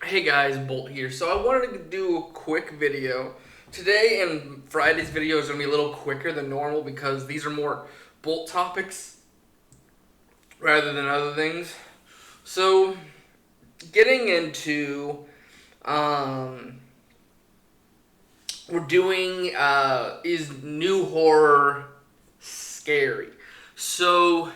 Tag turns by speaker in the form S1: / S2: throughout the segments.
S1: Hey guys, Bolt here. So I wanted to do a quick video. Today and Friday's video is going to be a little quicker than normal because these are more Bolt topics rather than other things. So getting into, um, we're doing, is new horror scary? So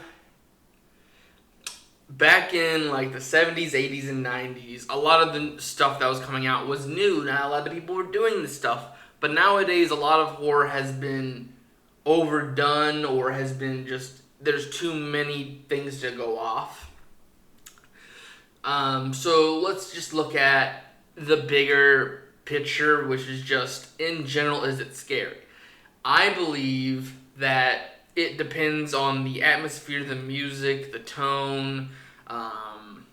S1: back in like the 70s, 80s, and 90s, a lot of the stuff that was coming out was new. Not a lot of people were doing this stuff. But nowadays, a lot of horror has been overdone or has been just, there's too many things to go off. So let's just look at the bigger picture, which is just, in general, is it scary? I believe that it depends on the atmosphere, the music, the tone, um,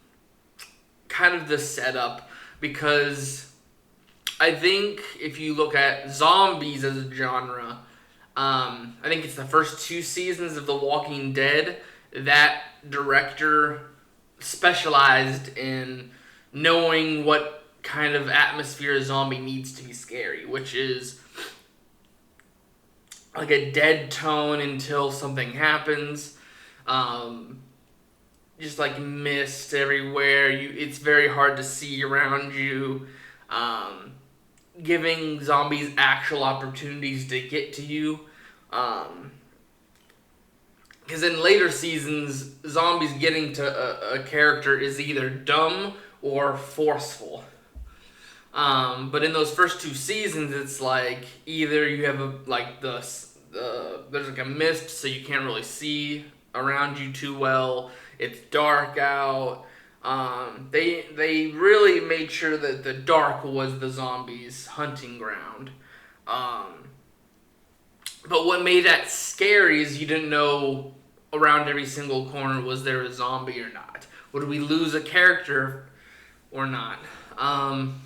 S1: kind of the setup. Because I think if you look at zombies as a genre, I think it's the first two seasons of The Walking Dead that director specialized in knowing what kind of atmosphere a zombie needs to be scary, which is like a dead tone until something happens. Um, just like mist everywhere. It's very hard to see around you. Um, Giving zombies actual opportunities to get to you. Because in later seasons, zombies getting to a character is either dumb or forceful. But in those first two seasons, it's like either you have there's like a mist, so you can't really see around you too well. It's dark out. They really made sure that the dark was the zombies' hunting ground. Um, but what made that scary is you didn't know around every single corner was there a zombie or not. Would we lose a character or not? Um,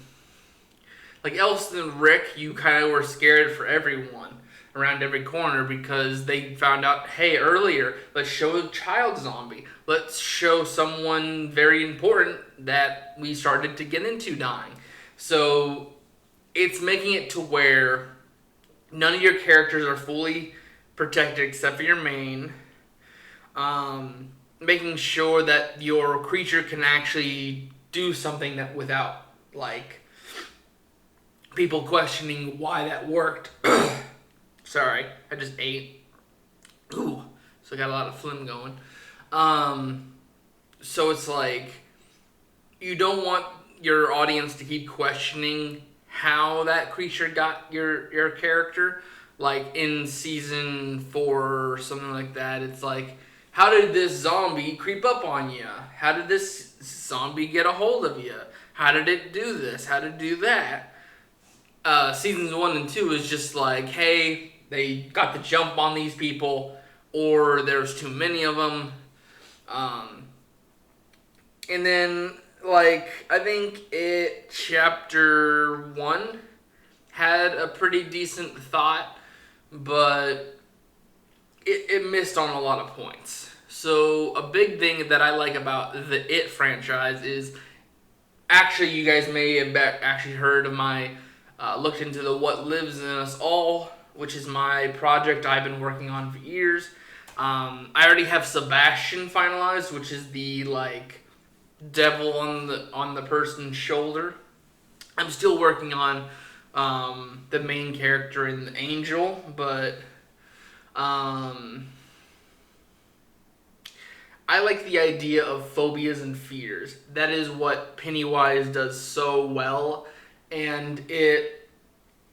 S1: like Elson and Rick, you kind of were scared for everyone around every corner because they found out, hey, earlier, let's show a child zombie. Let's show someone very important that we started to get into dying. So it's making it to where none of your characters are fully protected except for your main. Making sure that your creature can actually do something that without like people questioning why that worked. Sorry, I just ate. Ooh, so I got a lot of phlegm going. Um, so it's like you don't want your audience to keep questioning how that creature got your character. Like in season 4 or something like that, it's like, how did this zombie creep up on you? How did this zombie get a hold of you? How did it do this? How did it do that? Seasons 1 and 2 is just like, hey, they got the jump on these people, or there's too many of them. Um, and then, like, I think chapter 1 had a pretty decent thought, but it missed on a lot of points. So, a big thing that I like about the It franchise is actually, you guys may have actually heard of my looked into the What Lives in Us All, which is my project I've been working on for years. I already have Sebastian finalized, which is the like devil on the person's shoulder. I'm still working on the main character in the Angel, but um, I like the idea of phobias and fears. That is what Pennywise does so well, and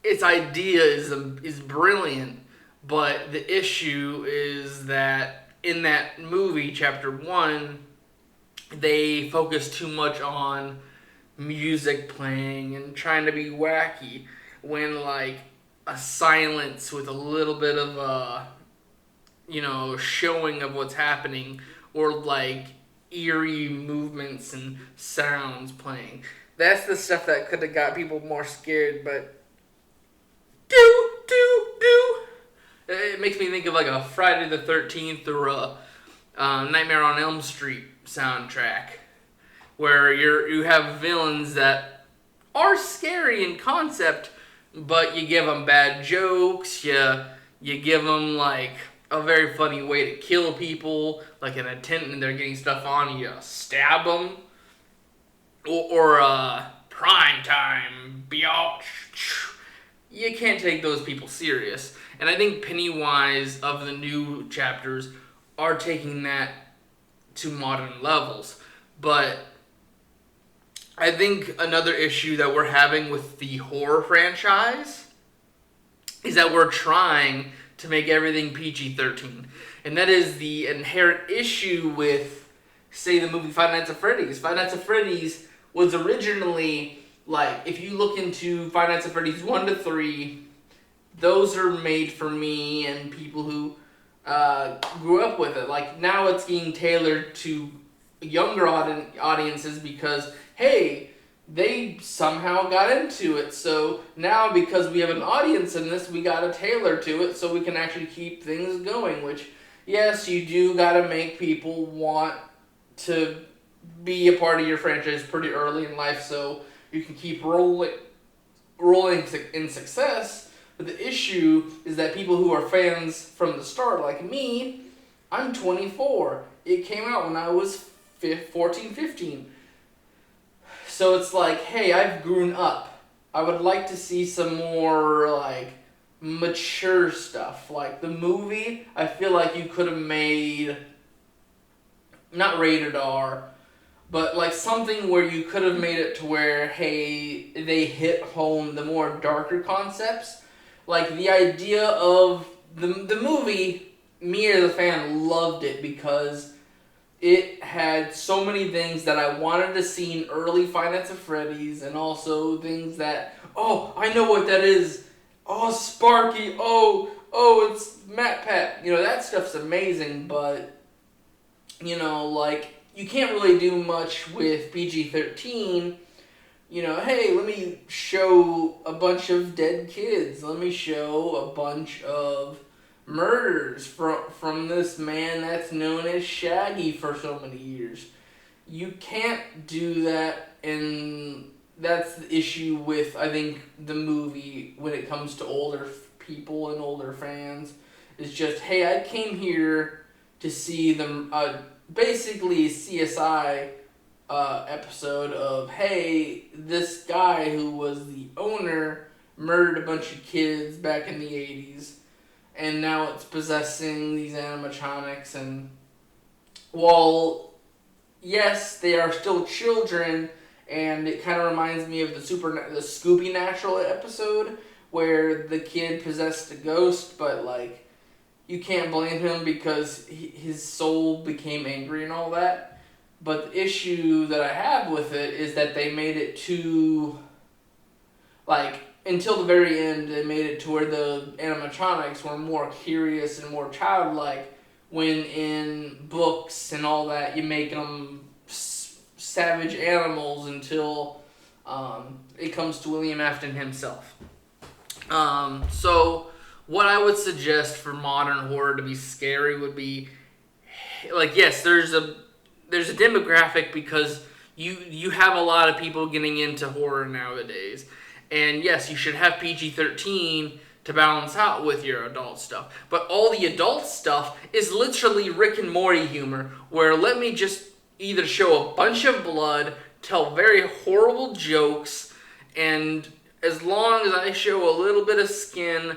S1: its idea is brilliant. But the issue is that in that movie, chapter 1, they focus too much on music playing and trying to be wacky when like a silence with a little bit of a showing of what's happening or like eerie movements and sounds playing. That's the stuff that could have got people more scared, but do. It makes me think of like a Friday the 13th or a Nightmare on Elm Street soundtrack. where you have villains that are scary in concept, but you give them bad jokes, you give them like a very funny way to kill people, like an attendant and they're getting stuff on you, stab them, or prime time, biatch. You can't take those people serious. And I think Pennywise of the new chapters are taking that to modern levels. But I think another issue that we're having with the horror franchise is that we're trying to make everything PG-13. And that is the inherent issue with, say, the movie Five Nights at Freddy's. Five Nights at Freddy's was originally, like, if you look into Five Nights at Freddy's 1 to 3, those are made for me and people who grew up with it. Like, now it's being tailored to younger audiences because, hey, they somehow got into it. So now because we have an audience in this, we got to tailor to it so we can actually keep things going. Which, yes, you do got to make people want to be a part of your franchise pretty early in life so you can keep rolling in success. But the issue is that people who are fans from the start, like me, I'm 24. It came out when I was 14, 15. So it's like, hey, I've grown up. I would like to see some more, like, mature stuff. Like, the movie, I feel like you could have made, not rated R, but, like, something where you could have made it to where, hey, they hit home the more darker concepts. Like, the idea of the movie, me as a fan loved it because it had so many things that I wanted to see in early Five Nights at Freddy's, and also things that, oh, I know what that is. Oh, Sparky. Oh, it's MatPat. You know, that stuff's amazing, but, you know, like, you can't really do much with PG-13. You know, hey, let me show a bunch of dead kids. Let me show a bunch of murders from this man that's known as Shaggy for so many years. You can't do that, and that's the issue with, I think, the movie when it comes to older people and older fans. It's just, hey, I came here to see them, basically CSI episode of, hey, this guy who was the owner murdered a bunch of kids back in the 80s. And now it's possessing these animatronics, and while, yes, they are still children, and it kind of reminds me of the Scooby Natural episode, where the kid possessed a ghost, but, like, you can't blame him because his soul became angry and all that. But the issue that I have with it is that they made it too, like, until the very end, they made it to where the animatronics were more curious and more childlike, when in books and all that, you make them savage animals until it comes to William Afton himself. So what I would suggest for modern horror to be scary would be, like, yes, there's a demographic because you have a lot of people getting into horror nowadays. And yes, you should have PG-13 to balance out with your adult stuff. But all the adult stuff is literally Rick and Morty humor, where let me just either show a bunch of blood, tell very horrible jokes, and as long as I show a little bit of skin,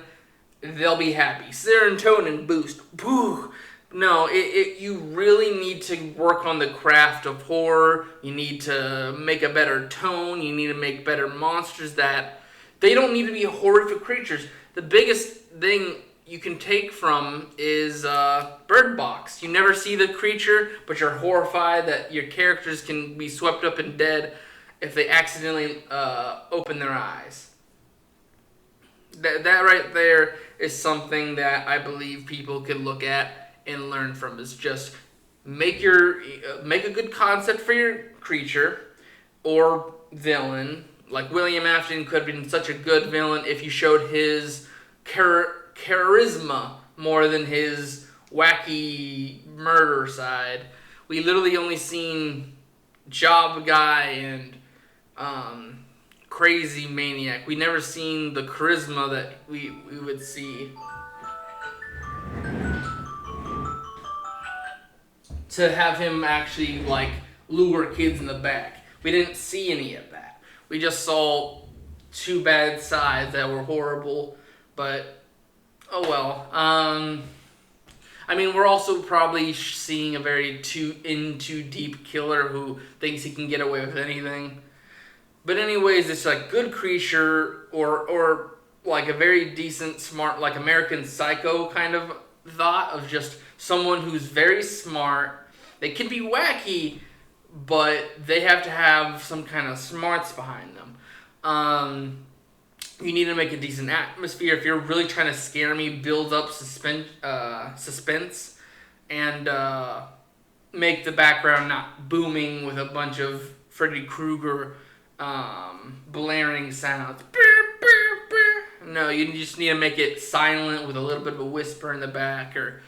S1: they'll be happy. Serotonin boost. Boo! No, you really need to work on the craft of horror. You need to make a better tone. You need to make better monsters that they don't need to be horrific creatures. The biggest thing you can take from is Bird Box. You never see the creature, but you're horrified that your characters can be swept up and dead if they accidentally open their eyes. That right there is something that I believe people can look at and learn from. Is just make a good concept for your creature or villain. Like William Afton could have been such a good villain if you showed his charisma more than his wacky murder side. We literally only seen job guy and crazy maniac. We never seen the charisma that we would see to have him actually like lure kids in the back. We didn't see any of that. We just saw two bad sides that were horrible, but oh well. I mean, we're also probably seeing a very too deep killer who thinks he can get away with anything. But anyways, it's like good creature or like a very decent, smart, like American Psycho kind of thought of just someone who's very smart. They can be wacky, but they have to have some kind of smarts behind them. You need to make a decent atmosphere. If you're really trying to scare me, build up suspense and make the background not booming with a bunch of Freddy Krueger blaring sounds. No, you just need to make it silent with a little bit of a whisper in the back, or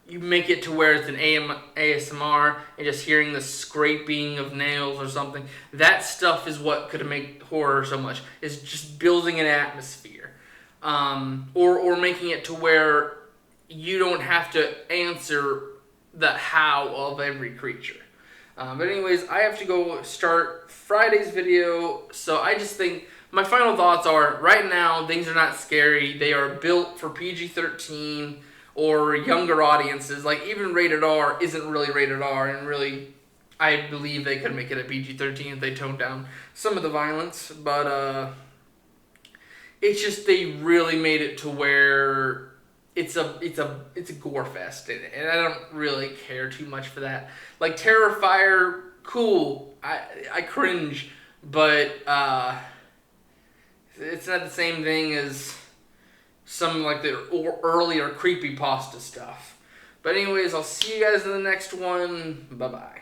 S1: you make it to where it's an ASMR and just hearing the scraping of nails or something. That stuff is what could make horror so much. Is just building an atmosphere, or making it to where you don't have to answer the how of every creature. But anyways, I have to go start Friday's video, so I just think my final thoughts are, right now, things are not scary. They are built for PG-13 or younger audiences. Like, even rated R isn't really rated R, and really, I believe they could make it a PG-13 if they toned down some of the violence, but it's just they really made it to where it's a gore fest, and I don't really care too much for that. Like Terrifier, cool. I cringe, but it's not the same thing as some like the earlier creepypasta stuff. But anyways, I'll see you guys in the next one. Bye bye.